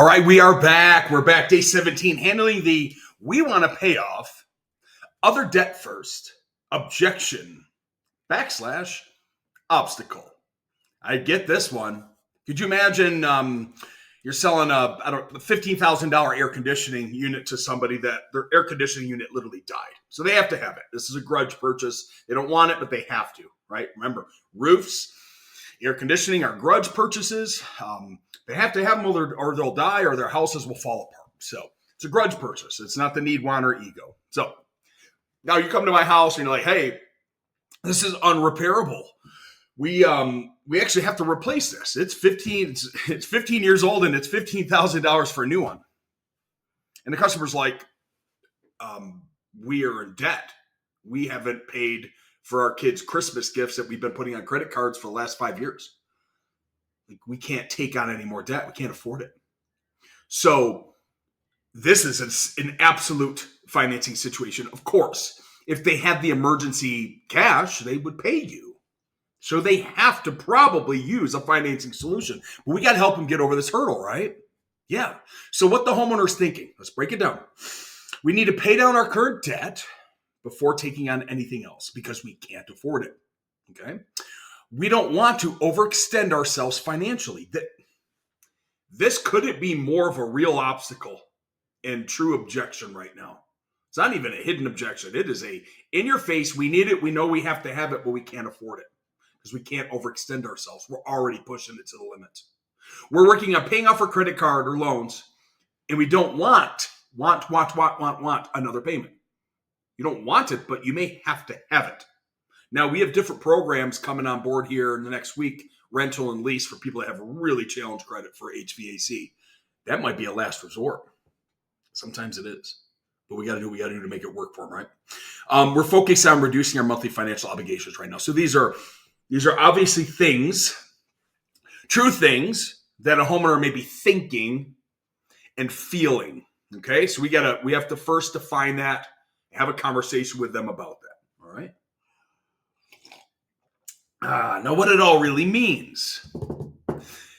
All right, we are back. We're back. Day 17, handling the we want to pay off other debt first, objection, / obstacle. I get this one. Could you imagine you're selling a $15,000 air conditioning unit to somebody that their air conditioning unit literally died. So they have to have it. This is a grudge purchase. They don't want it, but they have to, right? Remember, roofs, air conditioning are grudge purchases. They have to have them or they'll die or their houses will fall apart. So it's a grudge purchase. It's not the need, want, or ego. So now you come to my house and you're like, hey, this is unrepairable. We actually have to replace this. It's 15 years old and it's $15,000 for a new one. And the customer's like, we are in debt. We haven't paid for our kids' Christmas gifts that we've been putting on credit cards for the last 5 years. We can't take on any more debt. We can't afford it. So this is an absolute financing situation. Of course, if they had the emergency cash, they would pay you. So they have to probably use a financing solution. But we got to help them get over this hurdle, right? Yeah. So what the homeowner's thinking, let's break it down. We need to pay down our current debt before taking on anything else because we can't afford it. Okay. We don't want to overextend ourselves financially. This couldn't be more of a real obstacle and true objection right now. It's not even a hidden objection. It is in your face. We need it. We know we have to have it, but we can't afford it because we can't overextend ourselves. We're already pushing it to the limit. We're working on paying off our credit card or loans, and we don't want another payment. You don't want it, but you may have to have it. Now, we have different programs coming on board here in the next week, rental and lease for people that have really challenged credit for HVAC. That might be a last resort. Sometimes it is. But we got to do what we got to do to make it work for them, right? We're focused on reducing our monthly financial obligations right now. So these are obviously things, true things that a homeowner may be thinking and feeling. Okay, so we have to first define that, have a conversation with them about that. All right. Now, what it all really means.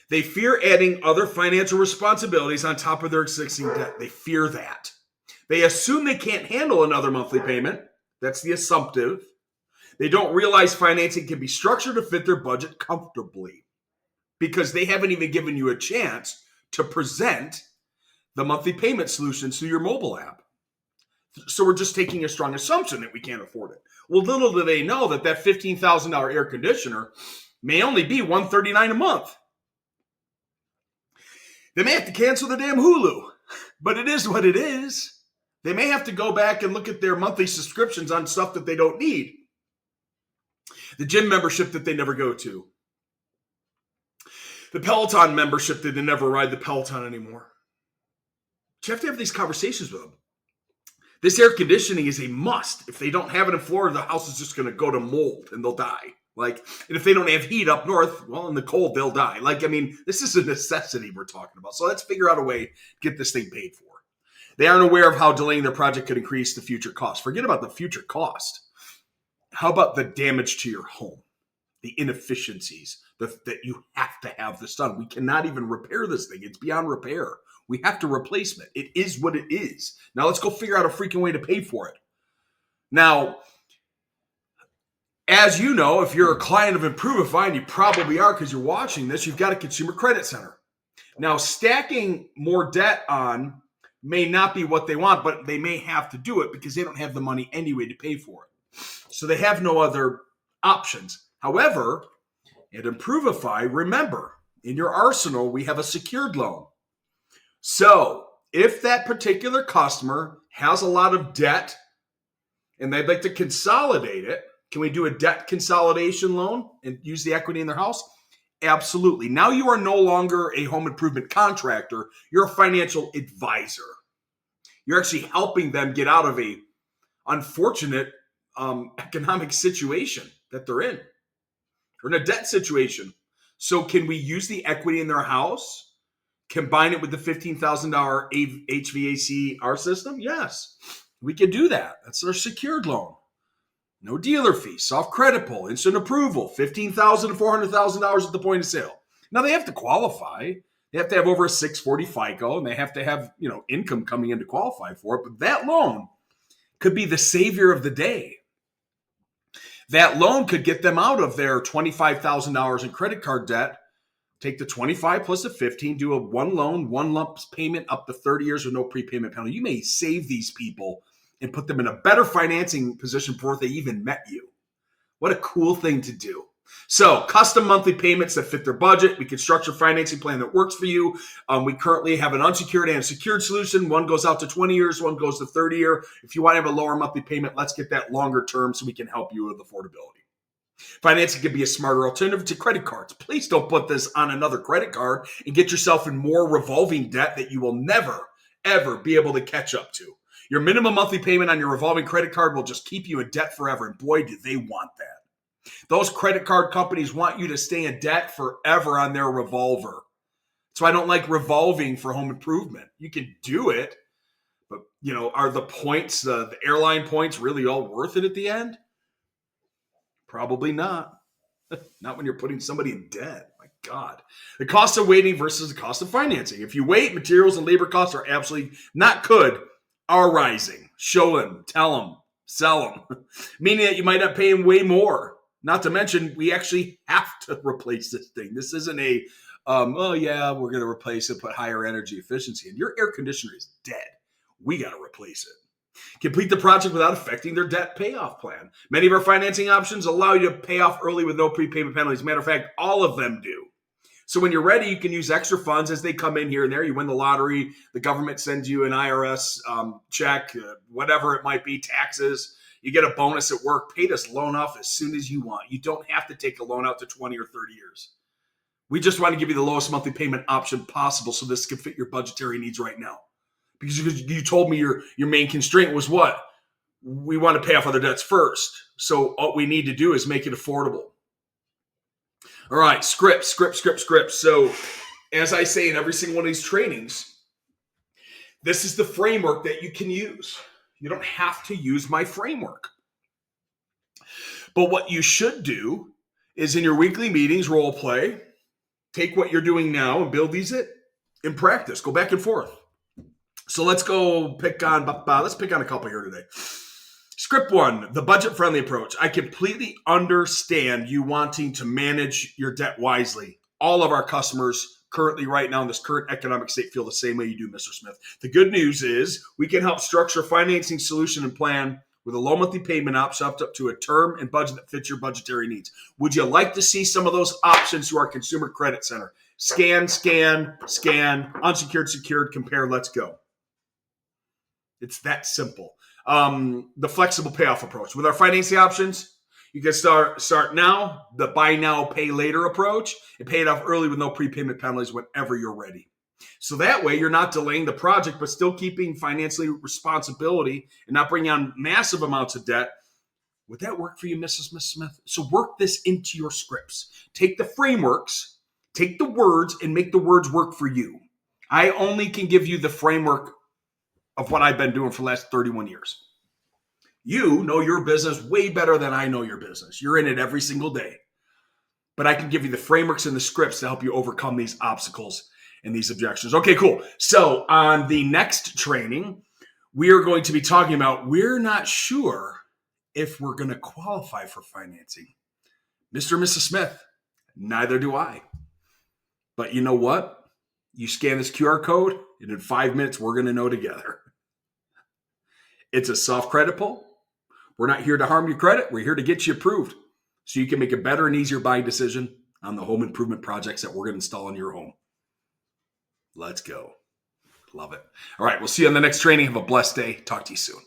They fear adding other financial responsibilities on top of their existing debt. They fear that. They assume they can't handle another monthly payment. That's the assumptive. They don't realize financing can be structured to fit their budget comfortably because they haven't even given you a chance to present the monthly payment solutions through your mobile app. So we're just taking a strong assumption that we can't afford it. Well, little do they know that $15,000 air conditioner may only be $139 a month. They may have to cancel the damn Hulu, but it is what it is. They may have to go back and look at their monthly subscriptions on stuff that they don't need. The gym membership that they never go to. The Peloton membership that they never ride the Peloton anymore. But you have to have these conversations with them. This air conditioning is a must. If they don't have it in Florida, the house is just going to go to mold and they'll die. And if they don't have heat up north, well, in the cold, they'll die. This is a necessity we're talking about. So let's figure out a way to get this thing paid for. They aren't aware of how delaying their project could increase the future cost. Forget about the future cost. How about the damage to your home? The inefficiencies, that you have to have this done. We cannot even repair this thing. It's beyond repair. We have to replace it. It is what it is. Now let's go figure out a freaking way to pay for it. Now, as you know, if you're a client of Improvify, and you probably are because you're watching this, you've got a consumer credit center. Now, stacking more debt on may not be what they want, but they may have to do it because they don't have the money anyway to pay for it. So they have no other options. However, at Improvify, remember, in your arsenal, we have a secured loan. So if that particular customer has a lot of debt and they'd like to consolidate it, can we do a debt consolidation loan and use the equity in their house? Absolutely. Now you are no longer a home improvement contractor. You're a financial advisor. You're actually helping them get out of a unfortunate economic situation that they're in, or in a debt situation. So can we use the equity in their house? Combine it with the $15,000 HVAC our system? Yes, we can do that. That's our secured loan. No dealer fee, soft credit pull, instant approval, $15,000 to $400,000 at the point of sale. Now they have to qualify. They have to have over a 640 FICO, and they have to have, income coming in to qualify for it. But that loan could be the savior of the day. That loan could get them out of their $25,000 in credit card debt. Take the 25 plus the 15, do a one loan, one lump payment up to 30 years with no prepayment penalty. You may save these people and put them in a better financing position before they even met you. What a cool thing to do. So custom monthly payments that fit their budget. We can structure a financing plan that works for you. We currently have an unsecured and a secured solution. One goes out to 20 years, one goes to 30 year. If you want to have a lower monthly payment, let's get that longer term so we can help you with affordability. Financing can be a smarter alternative to credit cards. Please don't put this on another credit card and get yourself in more revolving debt that you will never, ever be able to catch up to. Your minimum monthly payment on your revolving credit card will just keep you in debt forever. And boy, do they want that. Those credit card companies want you to stay in debt forever on their revolver. So I don't like revolving for home improvement. You can do it, but are the points, the airline points really all worth it at the end? Probably not. Not when you're putting somebody in debt. My God. The cost of waiting versus the cost of financing. If you wait, materials and labor costs are absolutely are rising. Show them, tell them, sell them. Meaning that you might not pay them way more. Not to mention, we actually have to replace this thing. This isn't we're going to replace it, put higher energy efficiency in. Your air conditioner is dead. We got to replace it. Complete the project without affecting their debt payoff plan. Many of our financing options allow you to pay off early with no prepayment penalties. Matter of fact, all of them do. So when you're ready, you can use extra funds as they come in here and there. You win the lottery, the government sends you an IRS check, whatever it might be, taxes. You get a bonus at work. Pay this loan off as soon as you want. You don't have to take a loan out to 20 or 30 years. We just want to give you the lowest monthly payment option possible so this can fit your budgetary needs right now. Because you told me your main constraint was what? We want to pay off other debts first. So what we need to do is make it affordable. All right, script. So as I say in every single one of these trainings, this is the framework that you can use. You don't have to use my framework. But what you should do is in your weekly meetings, role play, take what you're doing now and build these in practice. Go back and forth. So let's pick on a couple here today. Script 1, the budget-friendly approach. I completely understand you wanting to manage your debt wisely. All of our customers currently right now in this current economic state feel the same way you do, Mr. Smith. The good news is we can help structure a financing solution and plan with a low monthly payment option up to a term and budget that fits your budgetary needs. Would you like to see some of those options through our Consumer Credit Center? Scan, unsecured, secured, compare, let's go. It's that simple. The flexible payoff approach. With our financing options, you can start now, the buy now, pay later approach, and pay it off early with no prepayment penalties whenever you're ready. So that way, you're not delaying the project, but still keeping financially responsibility and not bringing on massive amounts of debt. Would that work for you, Mrs. Smith? So work this into your scripts. Take the frameworks, take the words, and make the words work for you. I only can give you the framework of what I've been doing for the last 31 years. You know your business way better than I know your business. You're in it every single day. But I can give you the frameworks and the scripts to help you overcome these obstacles and these objections. Okay, cool. So on the next training, we are going to be talking about we're not sure if we're going to qualify for financing. Mr. and Mrs. Smith, neither do I. But you know what? You scan this QR code, and in 5 minutes, we're going to know together. It's a soft credit pull. We're not here to harm your credit. We're here to get you approved so you can make a better and easier buying decision on the home improvement projects that we're going to install in your home. Let's go. Love it. All right, we'll see you on the next training. Have a blessed day. Talk to you soon.